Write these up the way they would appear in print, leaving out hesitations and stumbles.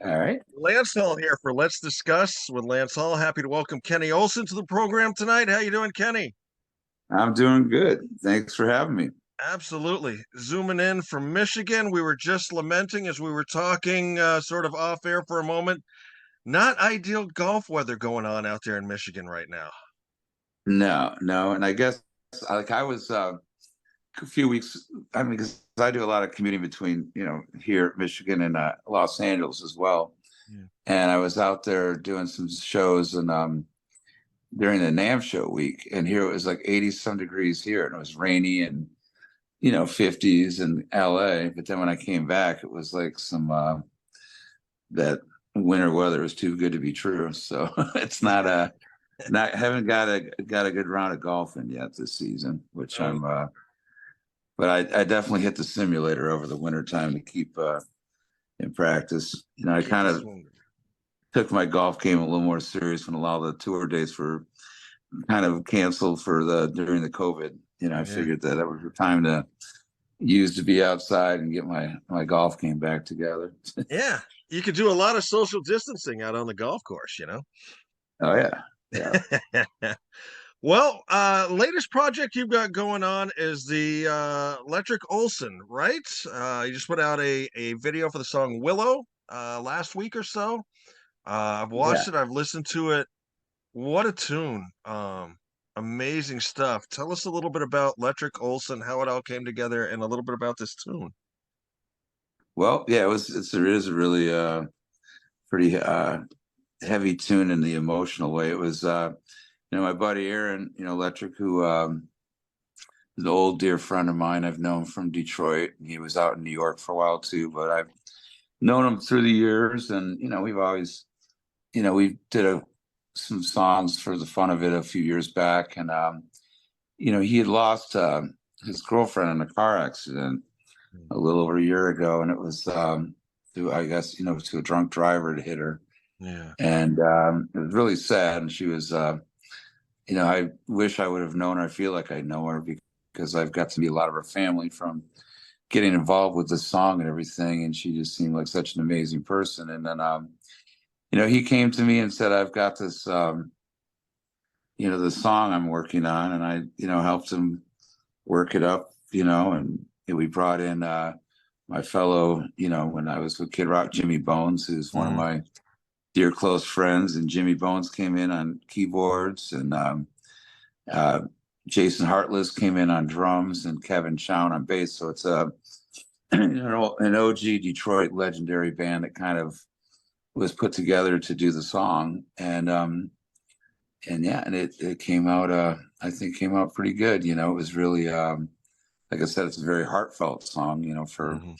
All right. Lance Hall here for Let's Discuss with Lance Hall. Happy to welcome Kenny Olson to the program tonight. How you doing, Kenny? I'm doing good. Thanks for having me. Absolutely. Zooming in from Michigan. We were just lamenting as we were talking sort of off air for a moment. Not ideal golf weather going on out there in Michigan right now. No, no. And I guess I was a few weeks, I mean, because I do a lot of commuting between, here at Michigan and Los Angeles as well. Yeah. And I was out there doing some shows and during the NAMM show week. And here it was like 80 some degrees here and it was rainy and, 50s in LA. But then when I came back, it was like some that winter weather was too good to be true. So it's not haven't got a good round of golf in yet this season, which Oh, but I definitely hit the simulator over the winter time to keep in practice. I keep kind it of swinging. took my golf game a little more serious when a lot of the tour dates were kind of canceled for the during the COVID. I Yeah. figured that was the time to use to be outside and get my golf game back together. Yeah. You could do a lot of social distancing out on the golf course. Oh yeah, yeah. Well, latest project you've got going on is the Letrick Olson, right? You just put out a video for the song Willow last week or so. I've Yeah. watched it, I've listened to it. What a tune. Amazing stuff. Tell us a little bit about Letrick Olson, how it all came together, and a little bit about this tune. Well, yeah, it is a really pretty heavy tune in the emotional way. It was my buddy Aaron, Letrick, who is an old dear friend of mine. I've known from Detroit. He was out in New York for a while too, but I've known him through the years, and we've always, we did some songs for the fun of it a few years back, and he had lost his girlfriend in a car accident a little over a year ago, and it was through, I guess, to a drunk driver to hit her, Yeah. and it was really sad. And she was, I wish I would have known her. I feel like I know her because I've got to meet a lot of her family from getting involved with the song and everything. And she just seemed like such an amazing person. And then, he came to me and said, I've got this, the song I'm working on. And I, helped him work it up, and we brought in my fellow, when I was with Kid Rock, Jimmy Bones, who's one of Mhm. my dear close friends. And Jimmy Bones came in on keyboards, and uh, Jason Hartless came in on drums, and Kevin Chown on bass. So it's a an OG Detroit legendary band that kind of was put together to do the song. And yeah, and it came out I think came out pretty good. It was really like I said, it's a very heartfelt song, for Mhm.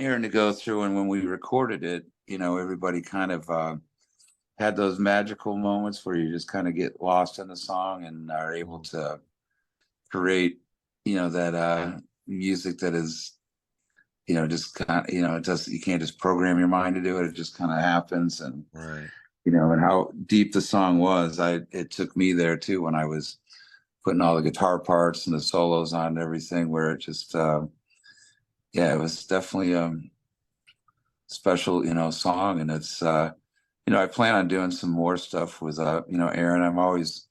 Aaron to go through. And when we recorded it, everybody kind of had those magical moments where you just kind of get lost in the song and are able Mhm. to create, that music that is, just kind of, it does, you can't just program your mind to do it. It just kind of happens. And, Right. and how deep the song was, it took me there too when I was putting all the guitar parts and the solos on and everything, where it just, yeah, it was definitely special, song. And it's, I plan on doing some more stuff with, Aaron. I'm always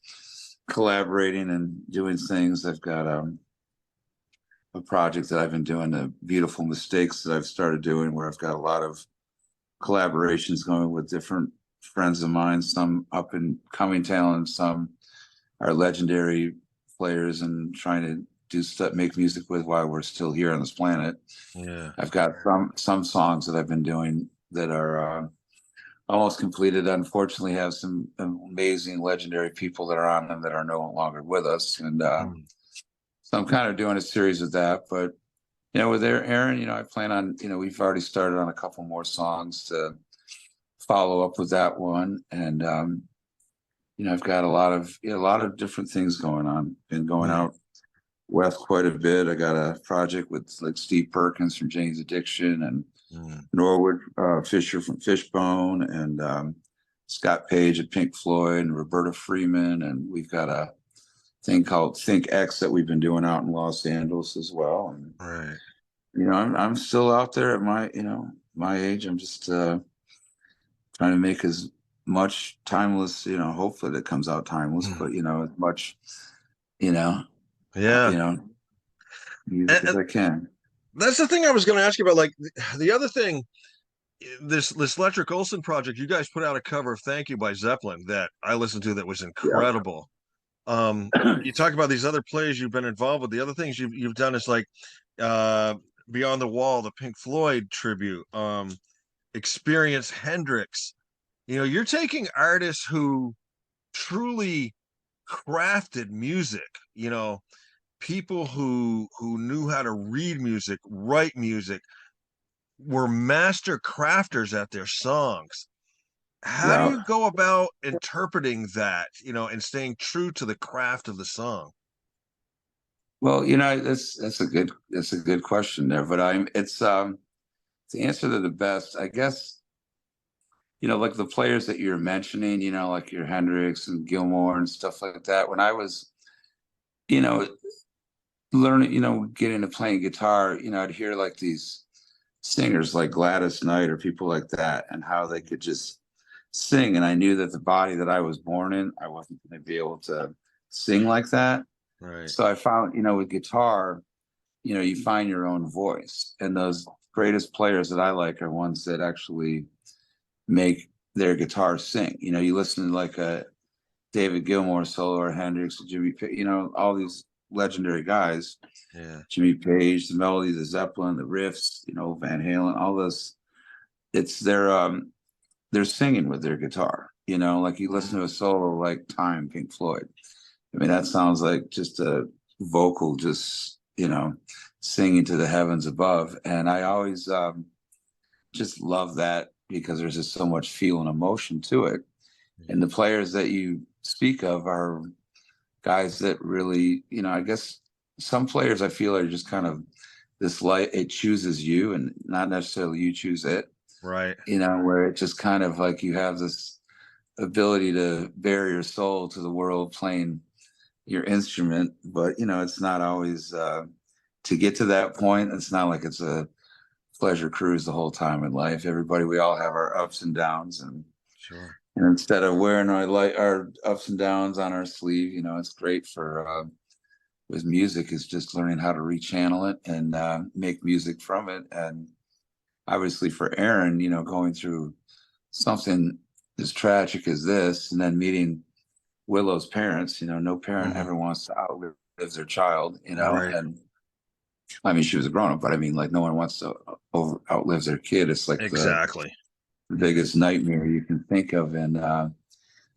collaborating and doing things. I've got a project that I've been doing, the Beautiful Mistakes, that I've started doing, where I've got a lot of collaborations going with different friends of mine, some up and coming talent, some are legendary players, and trying to do stuff, make music with while we're still here on this planet. Yeah. I've got some songs that I've been doing that are almost completed. Unfortunately, have some amazing legendary people that are on them that are no longer with us, and Mm. so I'm kind of doing a series of that. But with Aaron, I plan on, we've already started on a couple more songs to follow up with that one, and I've got a lot of different things going on. Been going Yeah. out west quite a bit. I got a project with like Steve Perkins from Jane's Addiction, and Mm. Norwood Fisher from Fishbone, and Scott Page at Pink Floyd, and Roberta Freeman. And we've got a thing called Think X that we've been doing out in Los Angeles as well. And Right. I'm still out there at my my age. I'm just trying to make as much timeless, hopefully that comes out timeless, but as much, you know, Yeah. you know, music And, as and I can. that's the thing I was going to ask you about. Like the other thing, this Letrick Olson project, you guys put out a cover of "Thank You" by Zeppelin that I listened to that was Yeah. incredible. You talk about these other plays you've been involved with. The other things you've done is like uh Beyond the Wall, the Pink Floyd tribute, Experience Hendrix. You're taking artists who truly crafted music, people who knew how to read music, write music, were master crafters at their songs. How do Yeah. you go about interpreting that, and staying true to the craft of the song? Well, that's a good question there, but it's to answer to the best, I guess, like the players that you're mentioning, like your Hendrix and Gilmore and stuff like that. When I was, you know, learning, getting to playing guitar, I'd hear like these singers like Gladys Knight or people like that, and how they could just sing. And I knew that the body that I was born in, I wasn't going to be able to sing like that. Right. So I found, with guitar, you find your own voice. And those greatest players that I like are ones that actually make their guitar sing. You listen to like a David Gilmour solo or Hendrix or Jimmy, all these legendary guys, Yeah. Jimmy Page, the melody, the Zeppelin, the riffs, Van Halen, all this. It's they're singing with their guitar. Like you listen to a solo like Time, Pink Floyd. I mean, that sounds like just a vocal, just singing to the heavens above. And I always just love that because there's just so much feel and emotion to it. And the players that you speak of are guys that really, I guess some players I feel are just kind of this light, it chooses you and not necessarily you choose it, Right. where it just kind of like you have this ability to bare your soul to the world playing your instrument. But, it's not always to get to that point. It's not like it's a pleasure cruise the whole time in life. We all have our ups and downs. Sure. And instead of wearing our ups and downs on our sleeve, it's great for with music is just learning how to rechannel it and make music from it. And obviously for Aaron, going through something as tragic as this, and then meeting Willow's parents, no parent Hmm. ever wants to outlive their child, Right. and I mean, she was a grown up, but I mean, like, no one wants to outlive their kid. It's like the Exactly. biggest nightmare you can think of. And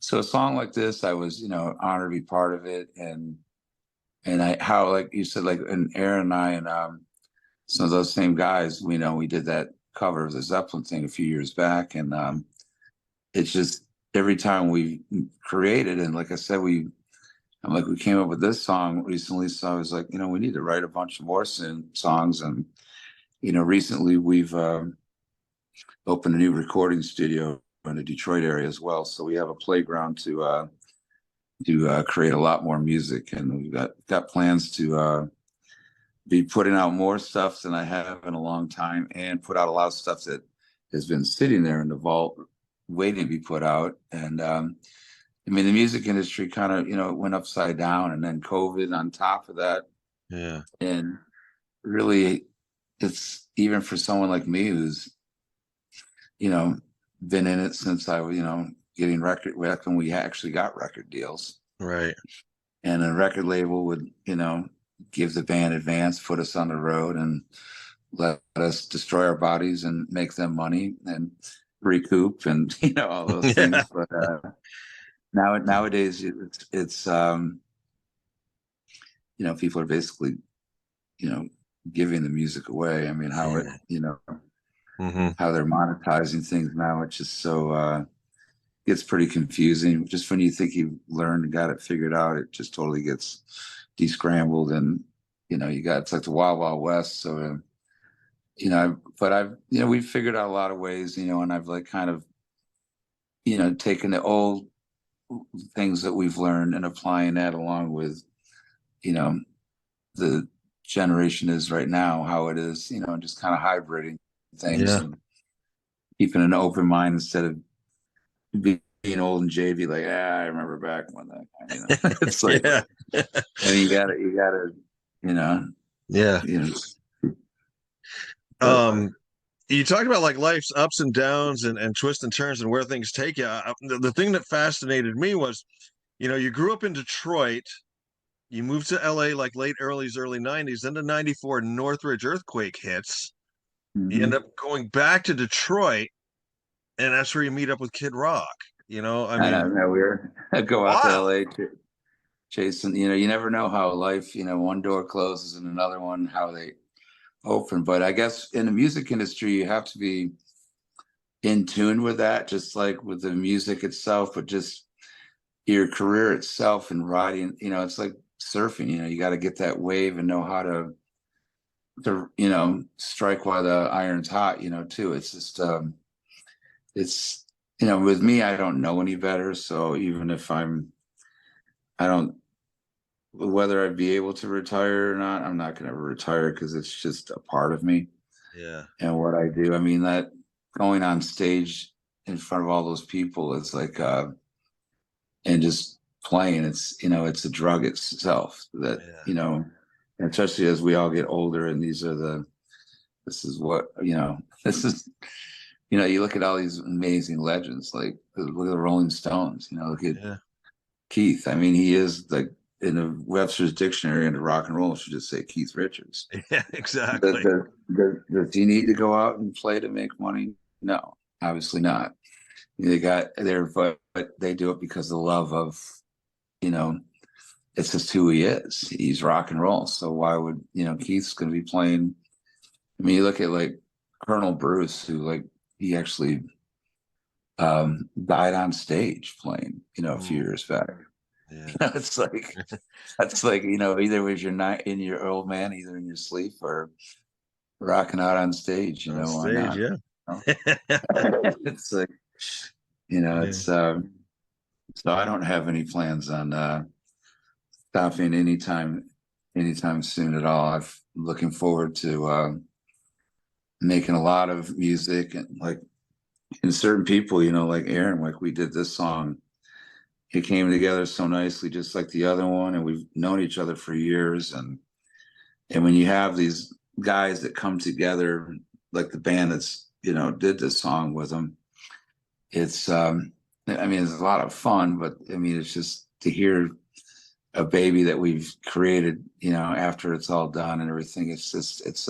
so a song like this, I was, honored to be part of it. And how, like you said, like, and Aaron and I, and some of those same guys, we did that cover of the Zeppelin thing a few years back. And it's just every time we created, and like I said, I'm like, we came up with this song recently. So I was like, we need to write a bunch of more songs. And, recently we've opened a new recording studio in the Detroit area as well. So we have a playground to create a lot more music. And we've got plans to be putting out more stuff than I have in a long time, and put out a lot of stuff that has been sitting there in the vault waiting to be put out. And I mean, the music industry kind of, went upside down, and then COVID on top of that. Yeah. And really, it's even for someone like me who's, you know, been in it since I was, getting record back when we actually got record deals. Right. And a record label would, give the band advance, put us on the road, and let us destroy our bodies and make them money and recoup and all those Yeah. things. But nowadays it's people are basically giving the music away. I mean, Yeah. Hmm. how they're monetizing things now, it's just so gets pretty confusing. Just when you think you've learned and got it figured out, it just totally gets descrambled. And it's like the wild wild west. So but I've we've figured out a lot of ways, and I've like kind of taken the old things that we've learned and applying that along with you know the generation is right now, how it is, just kind of hybriding things Yeah. and keeping an open mind instead of being old and jaded, like, I remember back when that, it's like, Yeah. I mean, you gotta, you know, Yeah. you know, but Um, you talked about like life's ups and downs and twists and turns and where things take you. The thing that fascinated me was, you grew up in Detroit. You moved to LA like early 90s. Then the 94 Northridge earthquake hits. You end mhm. up going back to Detroit, and that's where you meet up with Kid Rock. I I know, mean, isn't that weird? I go out to wild. LA chasing, you never know how life, one door closes and another one, how they open. But I guess in the music industry, you have to be in tune with that, just like with the music itself, but just your career itself and riding, it's like surfing, you got to get that wave and know how to strike while the iron's hot, too. It's just, it's, with me, I don't know any better. So even if I don't, whether I'd be able to retire or not, I'm not going to retire because it's just a part of me Yeah. and what I do. I mean, that going on stage in front of all those people is like, and just playing, it's a drug itself that, Yeah. and especially as we all get older and this is what, this is, you look at all these amazing legends, like look at the Rolling Stones, look at Yeah. Keith. I mean, he is like in the Webster's dictionary into rock and roll should just say Keith Richards. Yeah. Does, Exactly. does, does he need to go out and play to make money? No, obviously not. They got there, but they do it because of the love of, you know, it's just who he is. He's rock and roll. So why would, Keith's going to be playing? I mean, you look at like Colonel Bruce, who like he actually died on stage playing, a few Mm, years back. yeah. It's like that's like either was you're not in your old man, either in your sleep or rocking out on stage. On Why stage. not? Yeah. You It's like Yeah. it's so I don't have any plans on stopping anytime soon at all. I'm looking forward to making a lot of music and like and certain people, like Aaron, like we did this song. It came together so nicely, just like the other one, and we've known each other for years. And when you have these guys that come together, like the band that's did this song with them, it's I mean it's a lot of fun, but I mean it's just to hear a baby that we've created, after it's all done and everything. It's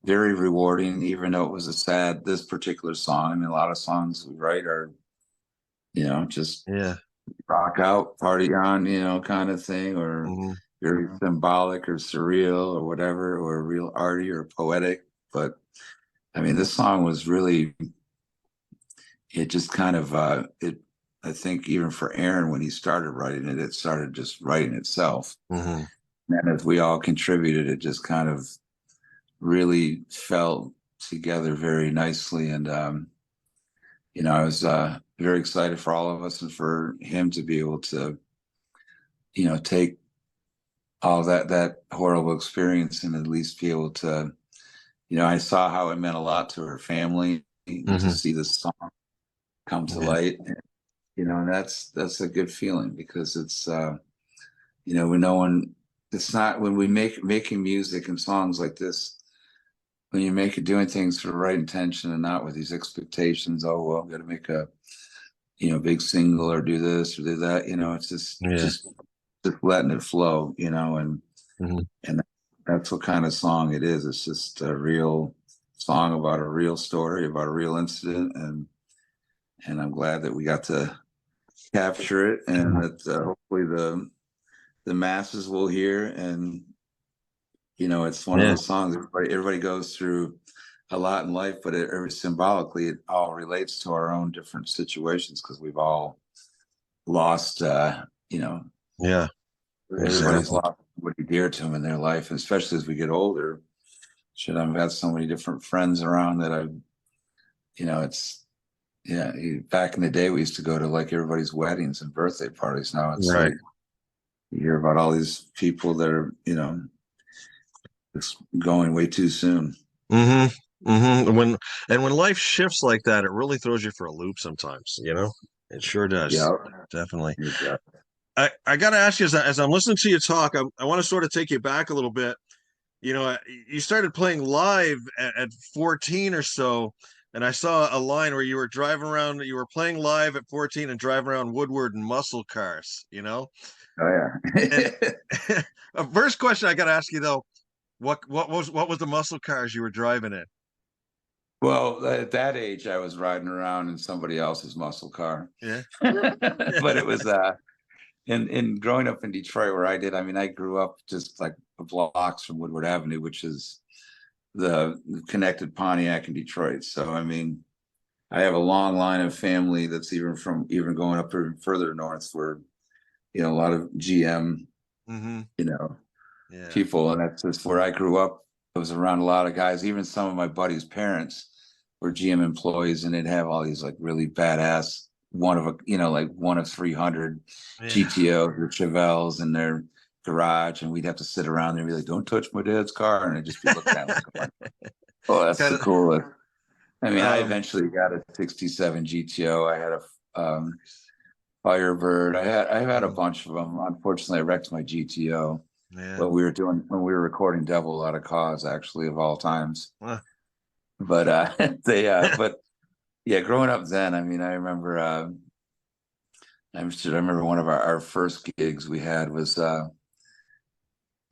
very rewarding, even though it was a sad this particular song. I mean, a lot of songs we write are, just Yeah. rock out, party on, kind of thing, or Hmm. very symbolic or surreal or whatever, or real arty or poetic. But I mean, this song was really, it just kind of, I think even for Aaron, when he started writing it, it started just writing itself. Hmm. And as we all contributed, it just kind of really fell together very nicely. And, I was very excited for all of us and for him to be able to, take all that horrible experience and at least be able to, I saw how it meant a lot to her family to Hmm. see this song come to Yeah. light. And that's a good feeling because it's when no one it's not when we making music and songs like this, when you make it doing things for the right intention and not with these expectations, oh well, I'm gonna make a big single or do this or do that, it's just Yeah. just letting it flow, Hmm. and that's what kind of song it is. It's just a real song about a real story, about a real incident, and I'm glad that we got to capture it, and that hopefully the masses will hear. And it's one of Yeah. those songs everybody goes through a lot in life, but symbolically it all relates to our own different situations because we've all lost. Yeah. Everybody's Exactly. lost somebody dear to them in their life, and especially as we get older. Should I've had so many different friends around that it's yeah. Back in the day, we used to go to like everybody's weddings and birthday parties. Now it's Right. like you hear about all these people that are, just going way too soon. Hmm. And when life shifts like that, it really throws you for a loop sometimes, It sure does. Yeah. Definitely. Yeah. I got to ask you, as I'm listening to you talk, I want to sort of take you back a little bit. You started playing live at 14 or so, and I saw a line where you were driving around, you were playing live at 14 and driving around Woodward in muscle cars. Oh And yeah. first question I got to ask you though, what was the muscle cars you were driving in? Well, at that age, I was riding around in somebody else's muscle car, Yeah. but it was in growing up in Detroit where I did. I mean, I grew up just like blocks from Woodward Avenue, which is the connected Pontiac in Detroit. So I mean, I have a long line of family that's even going up even further north, where a lot of GM, Mm-hmm. you know, Yeah. people, and that's just where I grew up. I was around a lot of guys. Even some of my buddies' parents were GM employees, and they'd have all these like really badass like one of 300 Yeah. GTO or Chevelles in their garage, and we'd have to sit around there and be like, "Don't touch my dad's car," and I'd just be looking at it like, "Oh, that's Kind the of. coolest." I mean, I Um. eventually got a '67 GTO. I had a Firebird. I've had a Mm, bunch of them. Unfortunately, I wrecked my GTO yeah. when we were recording Devil Out of Cause, actually, of all times. Well, But but yeah, growing up then, I mean, I remember one of our first gigs we had was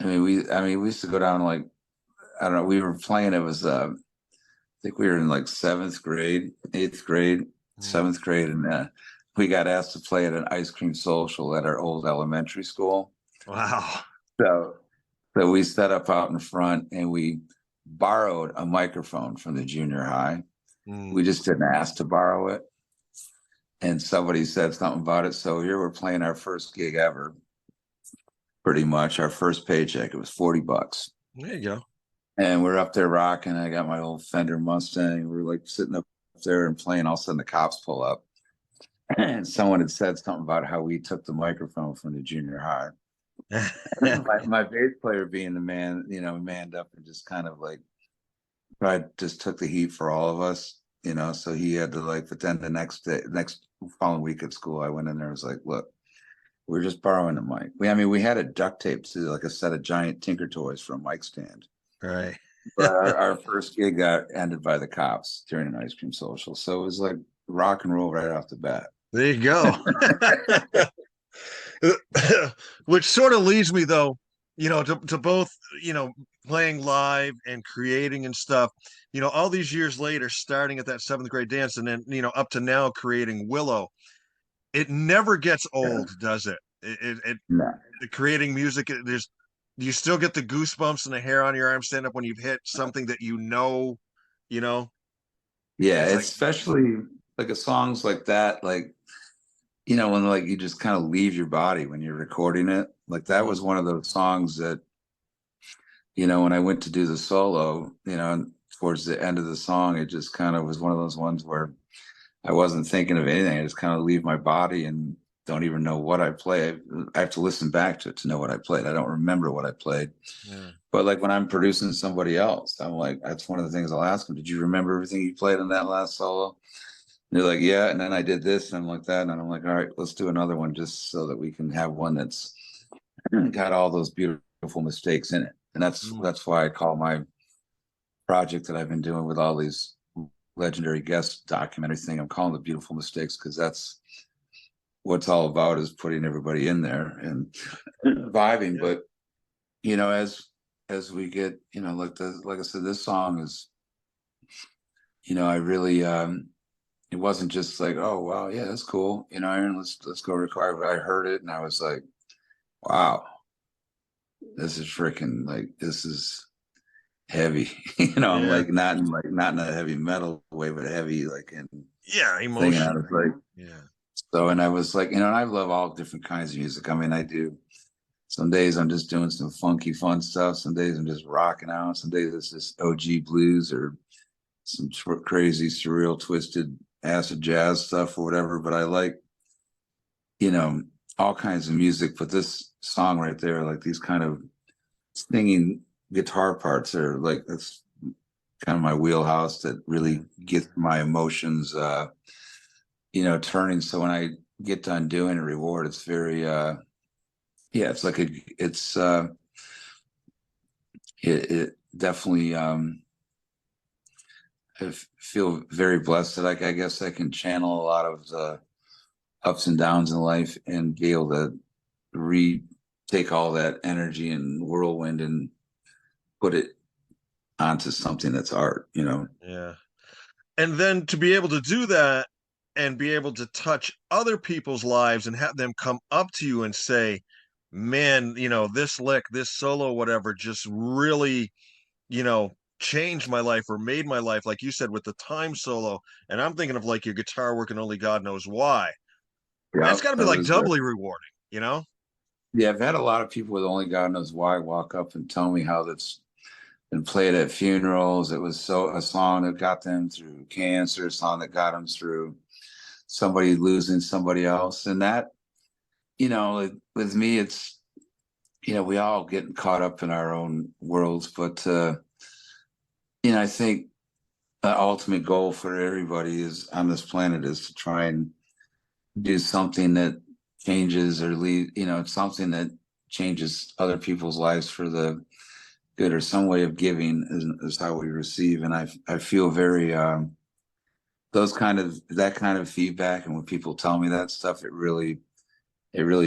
we used to go down, like, I don't know, we were playing. It was I think we were in like seventh grade, eighth grade, mm, seventh grade, and we got asked to play at an ice cream social at our old elementary school. wow. So so we set up out in front and we borrowed a microphone from the junior high. We Mm. just didn't ask to borrow it. And somebody said something about it. So here we're playing our first gig ever, pretty much our first paycheck. It was $40. There you go. And we're up there rocking. I got my old Fender Mustang. We're like sitting up there and playing. All of a sudden the cops pull up. And someone had said something about how we took the microphone from the junior high. My bass player, being the man, manned up and just kind of like just took the heat for all of us, so he had to, like, but then the next following week at school, I went in there and was like, look, we're just borrowing the mic. We had a duct tape to like a set of giant Tinker Toys from a mic stand. Right. But our first gig got ended by the cops during an ice cream social. So it was like rock and roll right off the bat. There you go. Which sort of leads me though, to both, playing live and creating and stuff, all these years later, starting at that seventh grade dance and then, up to now creating Willow. It never gets Yeah. old, does it? No. Creating music, do you still get the goosebumps and the hair on your arm stand up when you've hit something that you know, Yeah, it's like, especially like a songs like that, like, when like you just kind of leave your body when you're recording it. Like that mhm, was one of those songs that, when I went to do the solo, towards the end of the song, it just kind of was one of those ones where I wasn't thinking of anything. I just kind of leave my body and don't even know what I play. I have to listen back to it to know what I played. I don't remember what I played. yeah. But like when I'm producing somebody else, I'm like, that's one of the things I'll ask them. Did you remember everything you played in that last solo? And they're like, yeah. And then I did this, and I'm like that. And I'm like, all right, let's do another one just so that we can have one that's got all those beautiful mistakes in it. And that's Mm, that's why I call my project that I've been doing with all these legendary guest documentary thing, I'm calling the beautiful mistakes, because that's what it's all about, is putting everybody in there and vibing. yeah. But as we get, like I said, this song is, I really it wasn't just like, oh wow, yeah, that's cool, and let's go record. I heard it and I was like, wow, this is freaking, like, this is heavy. I'm Yeah. like, not in a heavy metal way, but heavy like in Yeah. thing. And I Emotion. was like, Yeah. so, and I was like, and I love all different kinds of music. I mean, I do. Some days I'm just doing some funky, fun stuff. Some days I'm just rocking out. Some days it's just OG blues or some crazy, surreal, twisted acid jazz stuff or whatever. But I like, you know, all kinds of music. But this song right there, like these kind of singing guitar parts are like, that's kind of my wheelhouse that Yeah. really gets my emotions, turning. So when I get done doing a reward, it's very, yeah, it's like it definitely, feel very blessed that I guess I can channel a lot of the ups and downs in life and be able to take all that energy and whirlwind and put it onto something that's art. Yeah. And then to be able to do that and be able to touch other people's lives and have them come up to you and say, man, this lick, this solo, whatever, just really, changed my life or made my life, like you said, with the time solo. And I'm thinking of like your guitar work and only God knows why. Yeah, That's got to be that like was doubly rewarding, you know? yeah. I've had a lot of people with Only God Knows Why walk up and tell me how that's been played at funerals. It was a song that got them through cancer, a song that got them through somebody losing somebody else, and that with me, it's we all getting caught up in our own worlds, but I think the ultimate goal for everybody is on this planet is to try and do something that changes or lead, something that changes other people's lives for the good, or some way of giving is how we receive. And I feel very, that kind of feedback. And when people tell me that stuff, it really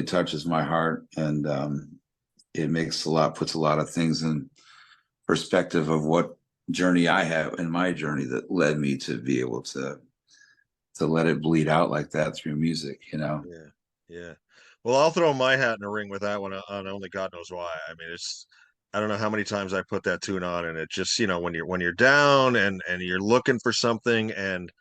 touches my heart. And, it puts a lot of things in perspective of what journey I have in my journey that led me to be able to let it bleed out like that through music. Yeah. Yeah. Well, I'll throw my hat in the ring with that one on only God knows why. I mean, I don't know how many times I put that tune on and it just, when you're down and you're looking for something and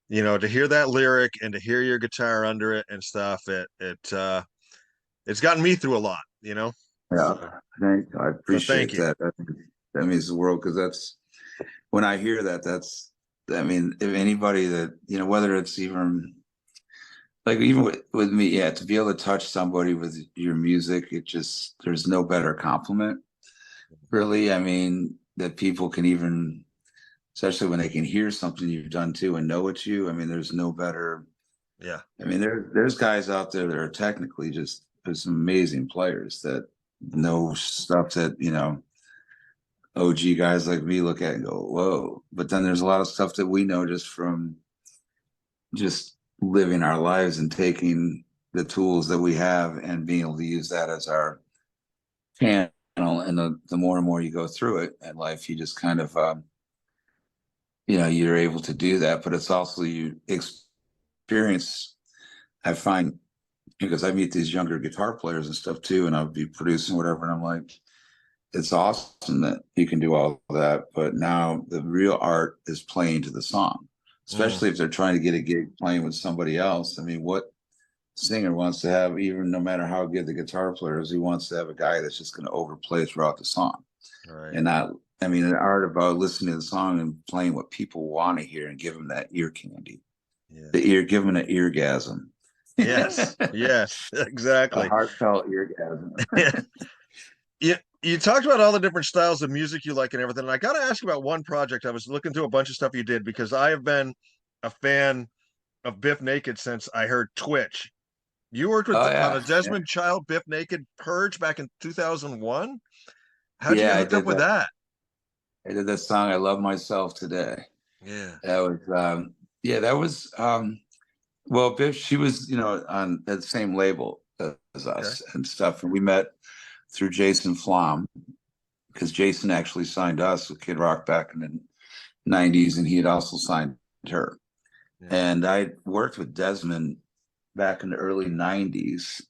to hear that lyric and to hear your guitar under it and stuff, it's gotten me through a lot. Yeah, So, I so thank appreciate you. that. That means the world, because that's when I hear that. I mean, if anybody that whether it's even like even with me, yeah, to be able to touch somebody with your music, there's no better compliment, really. I mean, that people can even, especially when they can hear something you've done too and know it's you. I mean, there's no better. Yeah. I mean, there's guys out there that are technically just there's some amazing players that know stuff that OG guys like me look at and go, whoa. But then there's a lot of stuff that we know just from just living our lives and taking the tools that we have and being able to use that as our channel. And the more and more you go through it in life, you just kind of, you're able to do that. But it's also you experience, I find, because I meet these younger guitar players and stuff too, and I'll be producing whatever. And I'm like, it's awesome that you can do all that, but now the real art is playing to the song, Mm, especially if they're trying to get a gig playing with somebody else. I mean, what singer wants to have, even no matter how good the guitar player is, he wants to have a guy that's just going to overplay throughout the song all right. and not. I mean, the art about listening to the song and playing what people want to hear and give them that ear candy, Yeah. give them an eargasm, Yes. a Yes. Exactly. heartfelt eargasm. You talked about all the different styles of music you like and everything. And I got to ask you about one project. I was looking through a bunch of stuff you did because I have been a fan of Biff Naked since I heard Twitch. You worked Oh on yeah, a Desmond Child Biff Naked Purge back in 2001. How'd you get yeah, I hooked up did with that. that? I did that song. I love myself today. Yeah. That was yeah, that was well, Biff, she was, on that same label as Okay. us and stuff. And we met through Jason Flom, because Jason actually signed us with Kid Rock back in the 90s, and he had also signed her. Yeah. And I worked with Desmond back in the early 90s.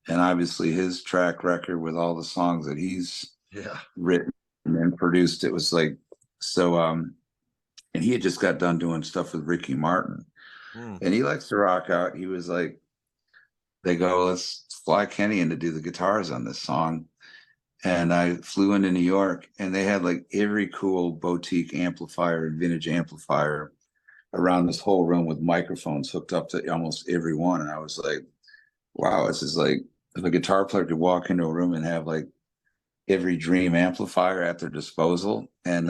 And obviously his track record with all the songs that he's Yeah. written and produced, it was like so and he had just got done doing stuff with Ricky Martin. Mm. And he likes to rock out. He was like, they go, let's fly Kenny in to do the guitars on this song. And I flew into New York, and they had like every cool boutique amplifier and vintage amplifier around this whole room with microphones hooked up to almost every one. And I was like, wow, this is like if a guitar player could walk into a room and have like every dream amplifier at their disposal. And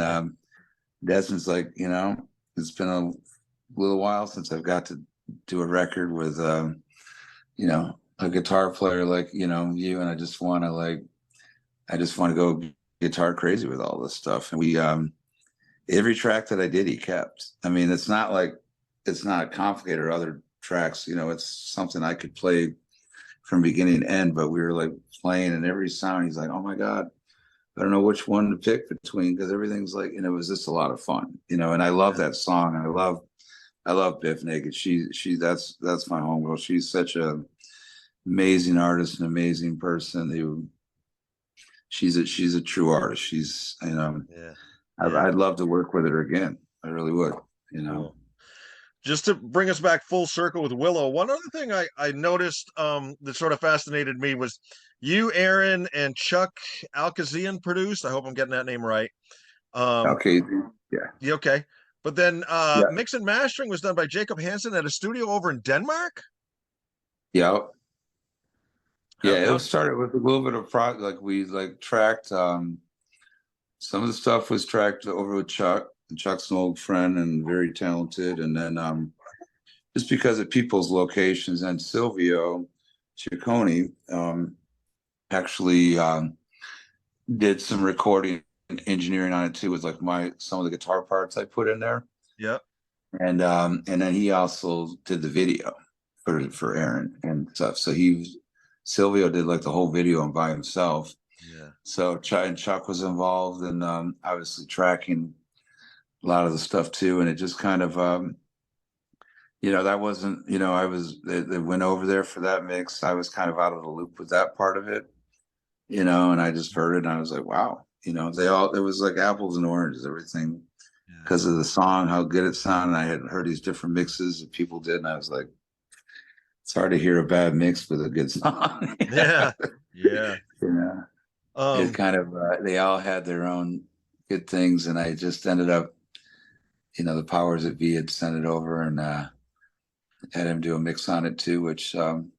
Desmond's like, it's been a little while since I've got to do a record with, a guitar player like, you, and I just want to go guitar crazy with all this stuff. And we, every track that I did, he kept. I mean, it's not like, it's not complicated or other tracks, it's something I could play from beginning to end, but we were like playing and every sound, he's like, oh my God, I don't know which one to pick between, because everything's like, it was just a lot of fun, and I love that song. And I love Biff Naked. That's my homegirl. She's such a amazing artist, an amazing person who she's a true artist. She's, Yeah. Yeah. I'd love to work with her again. I really would, Cool. Just to bring us back full circle with Willow, one other thing I noticed that sort of fascinated me was you, Aaron, and Chuck Alkazian produced. I hope I'm getting that name right. Okay. Yeah. Okay. But then Yeah. mix and mastering was done by Jacob Hansen at a studio over in Denmark. Yeah. Yeah. It How was started with a little bit of like we like tracked, some of the stuff was tracked over with Chuck. And Chuck's an old friend and very talented. And then just because of people's locations, and Silvio Ciccone actually did some recording and engineering on it too, with like some of the guitar parts I put in there. Yeah. And then he also did the video for Aaron and stuff. So Silvio did like the whole video by himself. Yeah. So Chuck was involved in obviously tracking a lot of the stuff too. And it just kind of that wasn't, they went over there for that mix. I was kind of out of the loop with that part of it, and I just heard it and I was like, wow, it was like apples and oranges, everything, because of the song, how good it sounded. I had heard these different mixes that people did, and I was like, it's hard to hear a bad mix with a good song. Yeah. Yeah. It kind of they all had their own good things, and I just ended up, the powers that be had sent it over, and had him do a mix on it too, which and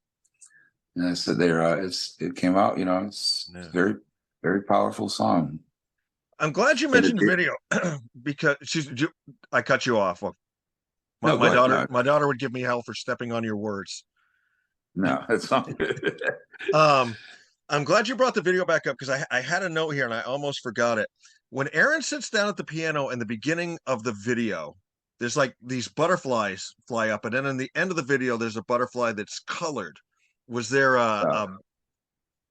I said it came out, it's a very, very powerful song. I'm glad you mentioned the video because I cut you off. My daughter would give me hell for stepping on your words. No, it's not good. I'm glad you brought the video back up, because I had a note here and I almost forgot it. When Aaron sits down at the piano in the beginning of the video, there's like these butterflies fly up, and then in the end of the video, there's a butterfly that's colored. Was there a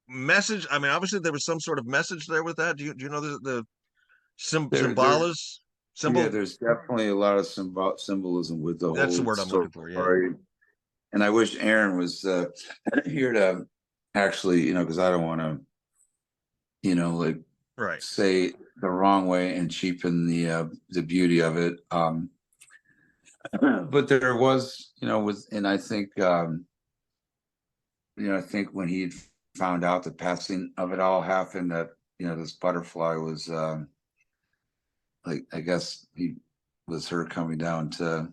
message? I mean, obviously there was some sort of message there with that. Do you know the symbolism? Yeah, there's definitely a lot of symbolism with the That's whole the word I'm looking for. Yeah. And I wish Aaron was here to actually, because I don't want to, like say the wrong way and cheapen the beauty of it. But there was, and I think, I think when he found out the passing of it all happened, that, this butterfly was, like, I guess he was her coming down to,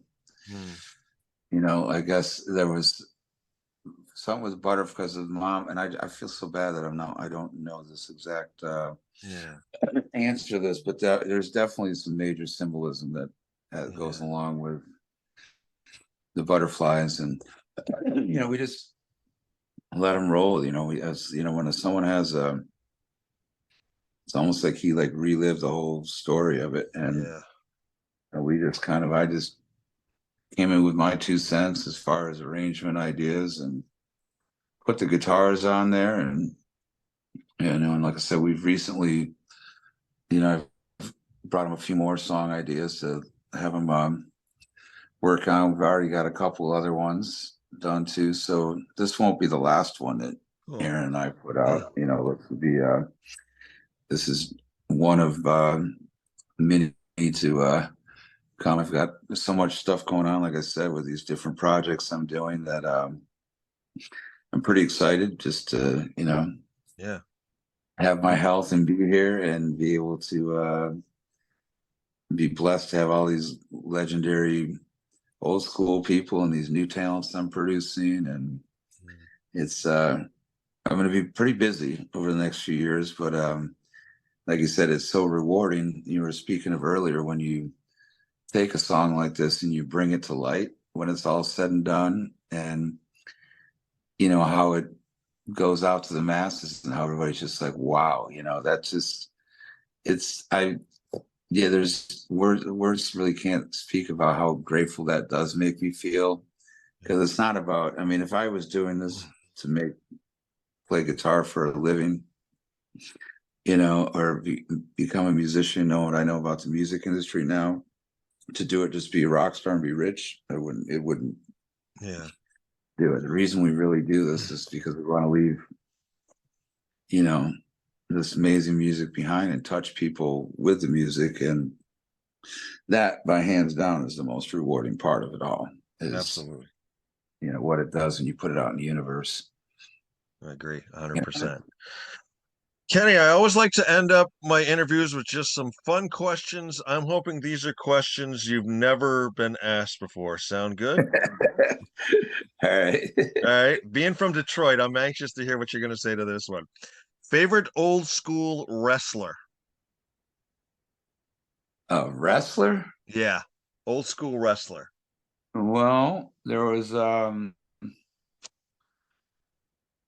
I guess there was something with butterfly because of mom. And I feel so bad that I don't know this exact answer to this, but there's definitely some major symbolism that goes along with the butterflies. And, we just let them roll, when someone has it's almost like he like relived the whole story of it. And we just I just came in with my 2 cents as far as arrangement ideas and put the guitars on there. And, and like I said, we've recently, I've brought him a few more song ideas to have him work on. We've already got a couple other ones done too. So this won't be the last one that Aaron and I put out, this is one of many to come. I've got so much stuff going on, like I said, with these different projects I'm doing, that I'm pretty excited just to, have my health and be here and be able to be blessed to have all these legendary old school people and these new talents I'm producing. And it's I'm going to be pretty busy over the next few years, but like you said, it's so rewarding. You were speaking of earlier when you take a song like this and you bring it to light when it's all said and done, and how it goes out to the masses and how everybody's just like, wow, that's just it's I yeah, there's words really can't speak about how grateful that does make me feel, because it's not about, I mean, if I was doing this to play guitar for a living, or become a musician, know what I know about the music industry now, to do it just be a rock star and be rich, it wouldn't Yeah. do it. The reason we really do this is because we want to leave, you know, this amazing music behind and touch people with the music. And that, by hands down, is the most rewarding part of it all, is, Absolutely. what it does when you put it out in the universe. I agree Yeah. 100%. Kenny, I always like to end up my interviews with just some fun questions. I'm hoping these are questions you've never been asked before. Sound good? All right. All right. Being from Detroit, I'm anxious to hear what you're going to say to this one. Favorite old school wrestler? A wrestler? Yeah. Old school wrestler. Well, there was I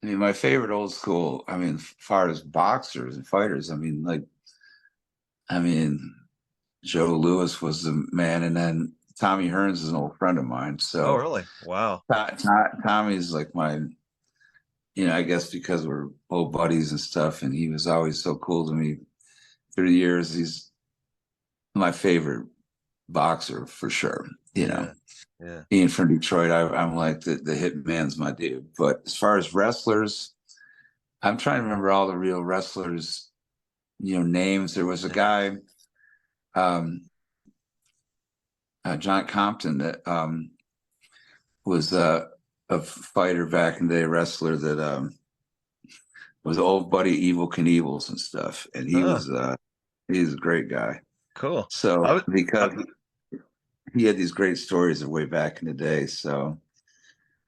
mean, my favorite old school, I mean, as far as boxers and fighters, I mean, Joe Louis was the man, and then Tommy Hearns is an old friend of mine. Oh, So really? Wow. Tommy's like my, I guess because we're old buddies and stuff, and he was always so cool to me through the years. He's my favorite boxer for sure. Yeah. Yeah. Being from Detroit, I'm like the hitman's my dude. But as far as wrestlers, I'm trying to remember all the real wrestlers, names. There was a guy, um, John Compton, that was a fighter back in the day, wrestler that was old buddy Evil Knievel's and stuff, and Huh. he's a great guy. Cool. I So was, because he had these great stories of way back in the day, so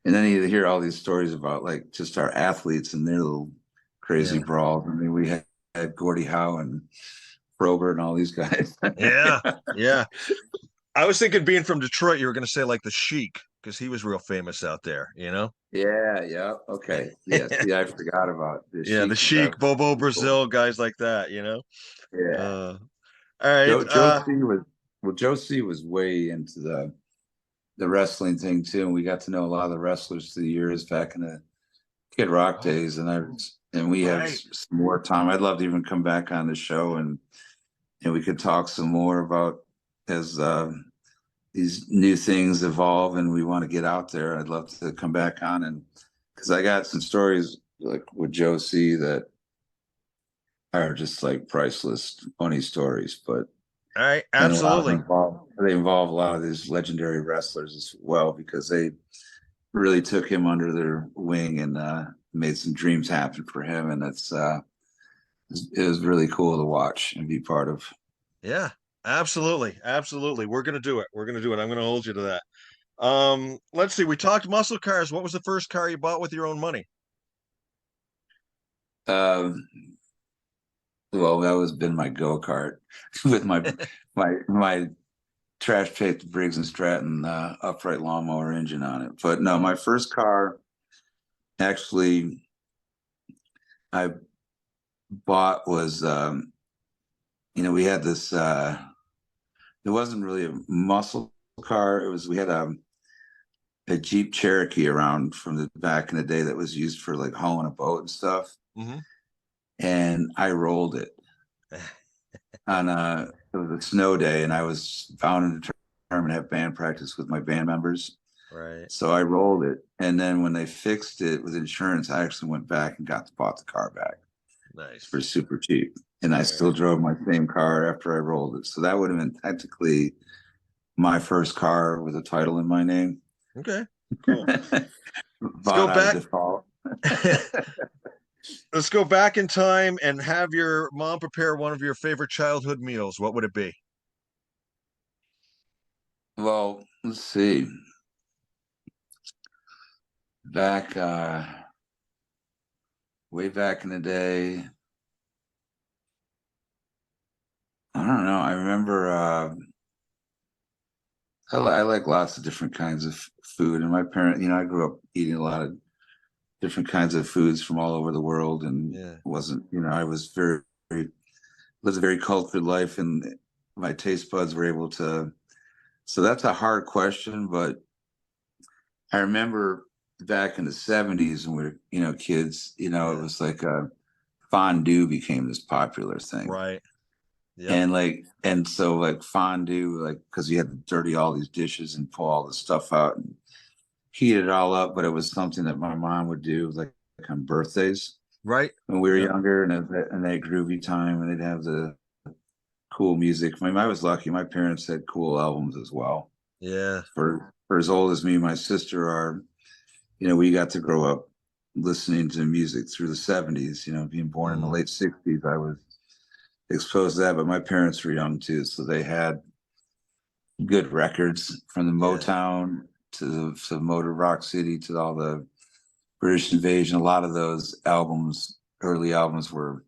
and then you hear all these stories about like just our athletes and their little crazy yeah. brawls. I mean, we had Gordie Howe and Probert and all these guys. Yeah. Yeah. I was thinking being from Detroit, you were going to say like the Sheik because he was real famous out there, you know? Yeah, yeah. Okay. Yes. Yeah, I forgot about this. Yeah, the Sheik was Sheik, Bobo absolutely cool. Brazil, guys like that, you know? Yeah. Uh, all right. Joe C was Joe C was way into the wrestling thing too. And we got to know a lot of the wrestlers through the years back in the Kid Rock days. And we have Right. some more time. I'd love to even come back on the show and we could talk some more about as these new things evolve and we want to get out there. I'd love to come back on, and because I got some stories like with Joe C that are just like priceless, funny stories. But All right. and a lot of them Absolutely. involve a lot of these legendary wrestlers as well, because they really took him under their wing and made some dreams happen for him, and it was really cool to watch and be part of. Yeah. Absolutely. Absolutely. We're going to do it. We're going to do it. I'm going to hold you to that. Let's see. We talked muscle cars. What was the first car you bought with your own money? Um, well, that was been my go-kart with my trash picked Briggs and Stratton upright lawnmower engine on it. But no, my first car actually I bought was we had this it wasn't really a muscle car. We had a Jeep Cherokee around from the back in the day that was used for like hauling a boat and stuff. Hmm. And I rolled it on it was a snow day, and I was bound and determined to have band practice with my band members. Right. So I rolled it, and then when they fixed it with insurance, I actually went back and bought the car back for Nice. super cheap, and I Very still nice. drove my same car after I rolled it. So that would have been technically my first car with a title in my name, Okay. Cool. Let's go bought out of back. default. Let's go back in time and have your mom prepare one of your favorite childhood meals. What would it be? Well, let's see. Back way back in the day, I remember I like lots of different kinds of food, and my parent, I grew up eating a lot of different kinds of foods from all over the world, and Yeah. wasn't, I was lived a very cultured life, and my taste buds were able to. So that's a hard question, but I remember back in the '70s when we were, kids, it Yeah. was like fondue became this popular thing. Right. Yep. And so like fondue, like, because you had to dirty all these dishes and pull all the stuff out and heat it all up, but it was something that my mom would do like on birthdays Right. when we were Yep. younger, and they had groovy time, and they'd have the cool music. I mean, I was lucky; my parents had cool albums as well. Yeah. For as old as me and my sister are, we got to grow up listening to music through the '70s. Being born in the Mm. late '60s, I was exposed to that, but my parents were young too, so they had good records from the Yeah. Motown to Motor Rock City to all the British Invasion. A lot of those albums, early albums, were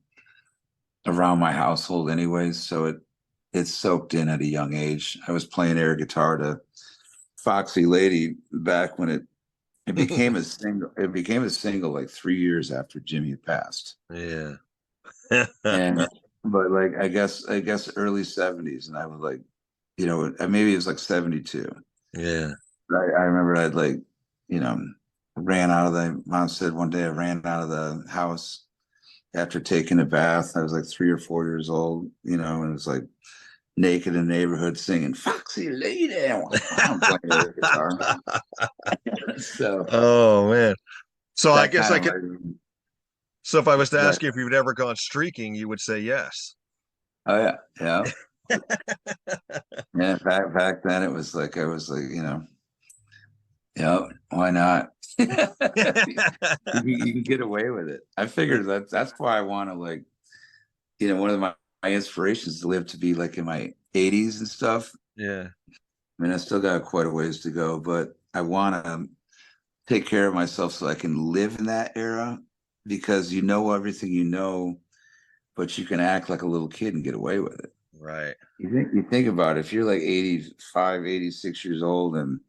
around my household anyways, so it soaked in at a young age. I was playing air guitar to Foxy Lady back when it became a single. It became a single like 3 years after Jimmy had passed, Yeah. and but like I guess early '70s, and I was like, maybe it was like '72. Yeah. I remember I'd like, you know, ran out of the. Mom said one day I ran out of the house after taking a bath. I was like 3 or 4 years old, and it was like naked in the neighborhood singing "Foxy Lady." I'm playing air guitar. So Oh man. So I that guess kind I of could. like, So if I was to like, ask you if you've ever gone streaking, you would say yes. oh yeah, yeah, yeah. Back then, it was like I was like, yeah, why not? You can get away with it. I figured that's why I want to, like, one of my inspirations to live to be like in my 80s and stuff. Yeah. I mean, I still got quite a ways to go, but I want to take care of myself so I can live in that era, because you know everything but you can act like a little kid and get away with it. Right. You think about it, if you're like 85, 86 years old and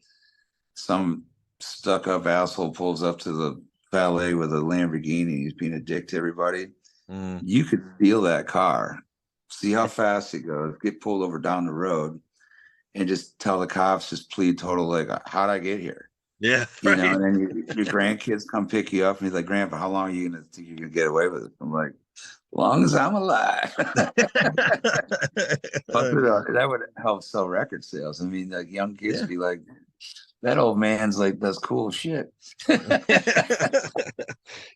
some stuck up asshole pulls up to the valet with a Lamborghini, he's being a dick to everybody, Mm. you could steal that car, see how fast it goes, get pulled over down the road, and just tell the cops, just plead total, like, how'd I get here? Yeah. Right. And then your grandkids come pick you up, and he's like, Grandpa, how long are you gonna think you can get away with it? I'm like, long as I'm alive. But that would help sell record sales. I mean, like, young kids Yeah. be like, that old man's like does cool shit. And,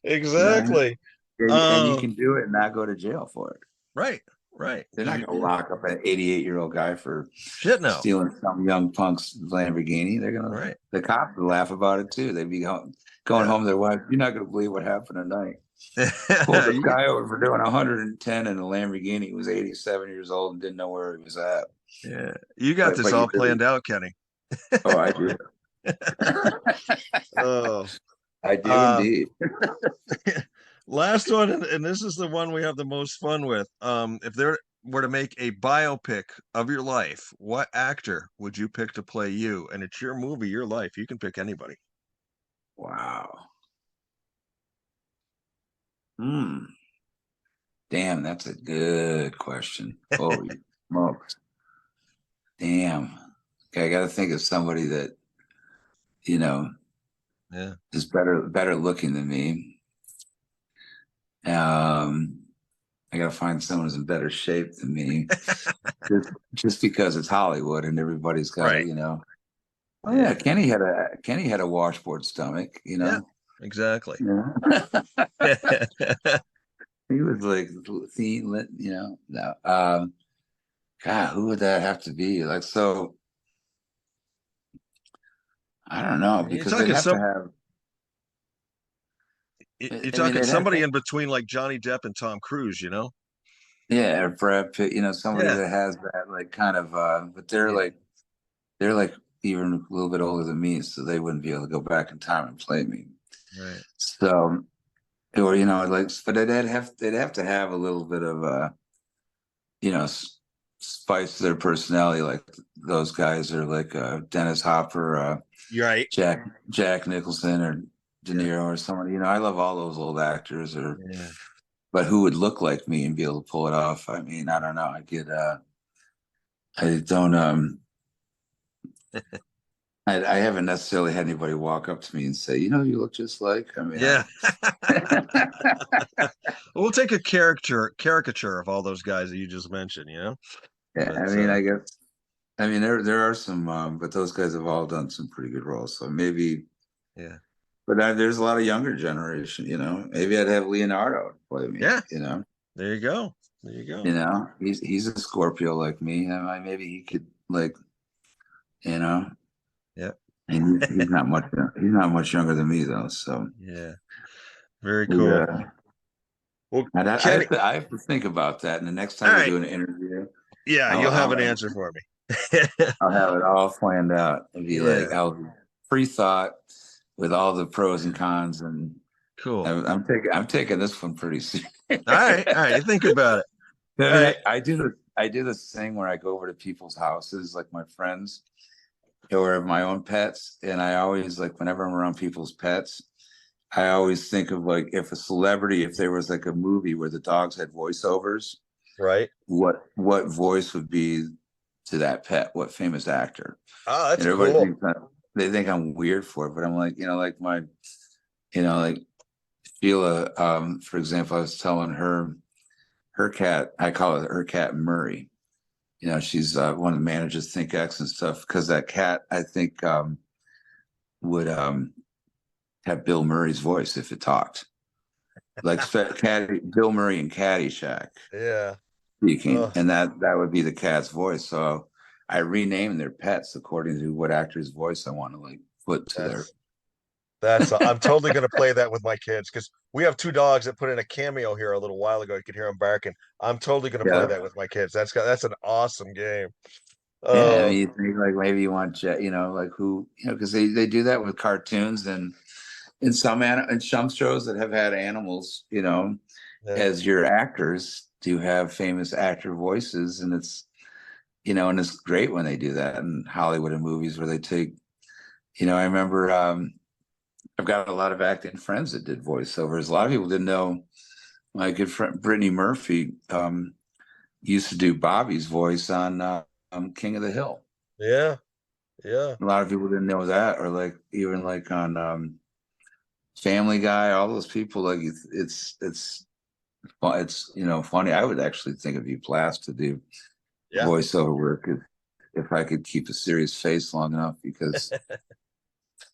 Exactly. and you Um. can do it and not go to jail for it. Right. Right. They're not going to lock up an 88-year-old guy for Shit. No. stealing some young punk's Lamborghini. Right. The cops would laugh about it too. They'd be going Yeah. home to their wife. You're not going to believe what happened tonight. Pulled this You- guy over for doing 110 in a Lamborghini. He was 87 years old and didn't know where he was at. yeah. You got this But you all really, planned out, Kenny. oh, I do. Oh. I do Uh. indeed. Last one, and this is the one we have the most fun with. If there were to make a biopic of your life, what actor would you pick to play you? And it's your movie, your life. You can pick anybody. Wow. Hmm. Damn, that's a good question. Holy smokes. Damn. Okay, I got to think of somebody that, you know, Yeah. is better looking than me. I got to find someone who's in better shape than me, just because it's Hollywood and everybody's got to, Right. Oh yeah, Yeah. Kenny had a washboard stomach. Yeah. Exactly. Yeah. He was like thin, No, God, who would that have to be? Like, so I don't know, You're because they'd talking have to some. have. You're I mean, talking they'd have somebody to. in between like Johnny Depp and Tom Cruise. Yeah, or Brad Pitt, somebody Yeah. that has that, like, kind of, but Yeah. they're like even a little bit older than me, so they wouldn't be able to go back in time and play me. Right. So, or, like, but they'd have to have a little bit of, you know, spice their personality. Like those guys are like Dennis Hopper, You're right. Jack Nicholson, or De Yeah. Niro, or someone. I love all those old actors. Yeah. But who would look like me and be able to pull it off? I mean, I don't know. I don't I haven't necessarily had anybody walk up to me and say, you look just like. I mean, Yeah. We'll take a caricature of all those guys that you just mentioned, yeah. But I mean, I guess. I mean, there are some, but those guys have all done some pretty good roles. So maybe, yeah. but there's a lot of younger generation. Maybe I'd have Leonardo play me. Yeah. There you go. There you go. He's a Scorpio like me. Maybe he could like, you know, Yeah. and he's not much. He's not much younger than me though. So Yeah. Very cool. yeah. Well, And Kenny, I have to think about that. And the next all time we right. do an interview, Yeah, I'll, you'll have I'll an have answer for me. I'll have it all planned out and be like, Yeah. I'll pre-thought with all the pros and cons, and Cool. I'm taking this one pretty serious. All right. All right. Think about it. I All mean, right. I do this thing where I go over to people's houses, like my friends, or my own pets, and I always like whenever I'm around people's pets, I always think of like if a celebrity, if there was like a movie where the dogs had voiceovers, Right. what voice would be to that pet? What famous actor? Oh, And that's everybody cool. thinks they think I'm weird for it, but I'm like, like my, like Sheila, for example, I was telling her cat, I call her cat Murray. She's one of the managers Think X and stuff, because that cat, I think, would have Bill Murray's voice if it talked. Like Bill Murray in Caddyshack Yeah. speaking, Oh, and that would be the cat's voice. So I renamed their pets according to what actor's voice I want to like put to their. that's I'm totally gonna play that with my kids because we have two dogs that put in a cameo here a little while ago. You could hear them barking. I'm totally gonna play Yeah. that with my kids. That's an awesome game. Yeah, I Uh, mean, you think like maybe you want Jet, like who, because they do that with cartoons and in some shows that have had animals, yeah, as your actors do have famous actor voices, and it's great when they do that in Hollywood and movies where they take, I remember I've got a lot of acting friends that did voiceovers. A lot of people didn't know my good friend Brittany Murphy used to do Bobby's voice on King of the Hill. yeah, yeah. A lot of people didn't know that, or like even like on Family Guy, all those people. Like it's funny. I would actually think of you blast to do Yeah. voiceover work if I could keep a serious face long enough, because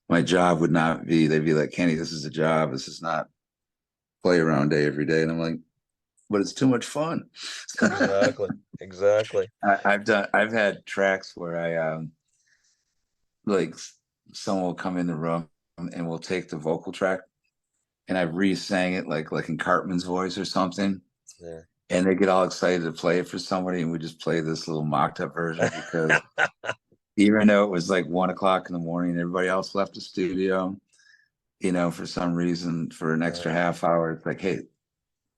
my job would not be. They'd be like, Kenny, this is a job. This is not play around day every day. And I'm like, but it's too much fun. Exactly. Exactly. I've had tracks where I like someone will come in the room and we'll take the vocal track and I re-sang it like in Cartman's voice or something. Yeah. And they get all excited to play it for somebody, and we just play this little mocked up version because even though it was like 1 o'clock in the morning and everybody else left the studio, for some reason, for an extra half hour, it's like, hey,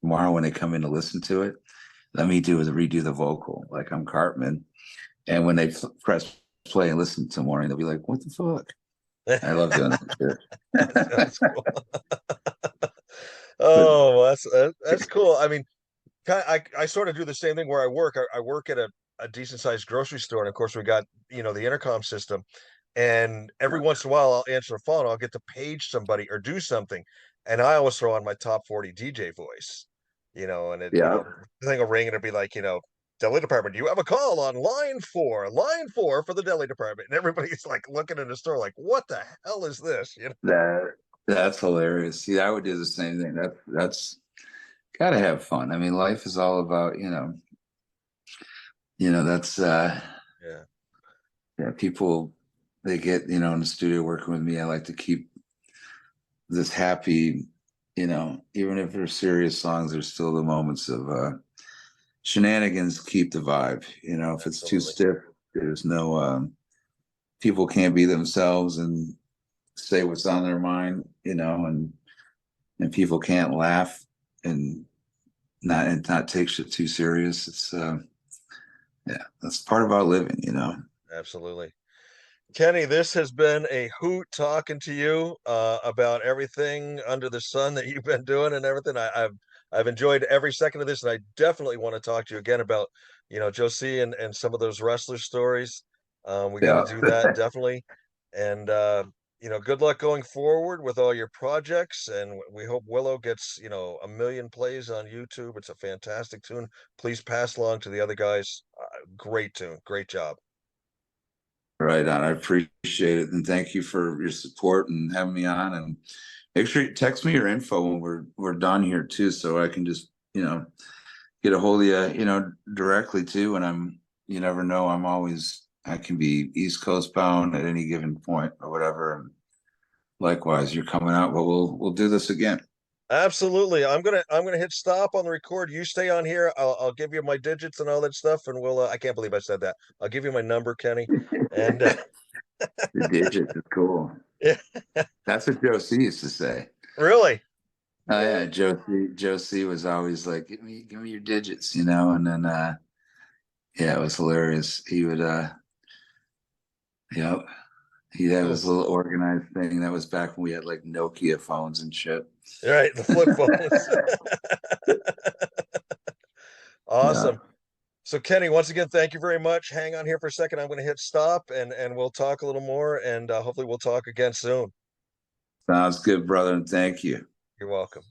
tomorrow when they come in to listen to it, let me redo the vocal like I'm Cartman. And when they press play and listen to morning, they'll be like, what the fuck? I love doing that That's, shit. that's cool. But Oh, that's cool. I mean, I sort of do the same thing where I work. I work at a decent sized grocery store, and of course we got the intercom system. And every once in a while, I'll answer the phone. I'll get to page somebody or do something, and I always throw on my top 40 DJ voice. And yeah, the thing will ring, and it'll be like, deli department. Do you have a call on line four for the deli department? And everybody's like looking in the store, like, what the hell is this? that's hilarious. See, I would do the same thing. That's gotta have fun. I mean, life is all about, that's Yeah, yeah, people they get, in the studio working with me. I like to keep this happy, even if they're serious songs, there's still the moments of shenanigans keep the vibe. If it's too absolutely. stiff, there's no people can't be themselves and say what's on their mind, and people can't laugh and not take shit too serious. Yeah, that's part about living, Absolutely. Kenny, this has been a hoot talking to you about everything under the sun that you've been doing and everything. I've enjoyed every second of this, and I definitely want to talk to you again about, Josie and some of those wrestler stories. We got to Yeah. do that definitely. And good luck going forward with all your projects. And we hope Willow gets, 1 million plays on YouTube. It's a fantastic tune. Please pass along to the other guys. Great tune. Great job. Right on. I appreciate it. And thank you for your support and having me on. And make sure you text me your info when we're done here too, so I can just, get a hold of you, directly too. And you never know, I can be East Coast bound at any given point or whatever. And likewise, you're coming out, but we'll do this again. Absolutely. I'm gonna hit stop on the record. You stay on here. I'll give you my digits and all that stuff, and we'll. I can't believe I said that. I'll give you my number, Kenny. And The digit is cool. yeah, That's what Joe C used to say. really. Oh yeah, Yeah. Joe C was always like, give me your digits, and then yeah, it was hilarious. He would yeah, he had his Cool. little organized thing. That was back when we had like Nokia phones and shit. All right, the flip phones. Yeah, Awesome. So Kenny, once again, thank you very much. Hang on here for a second. I'm going to hit stop, and we'll talk a little more, and hopefully we'll talk again soon. sounds good, brother, and thank you. You're welcome.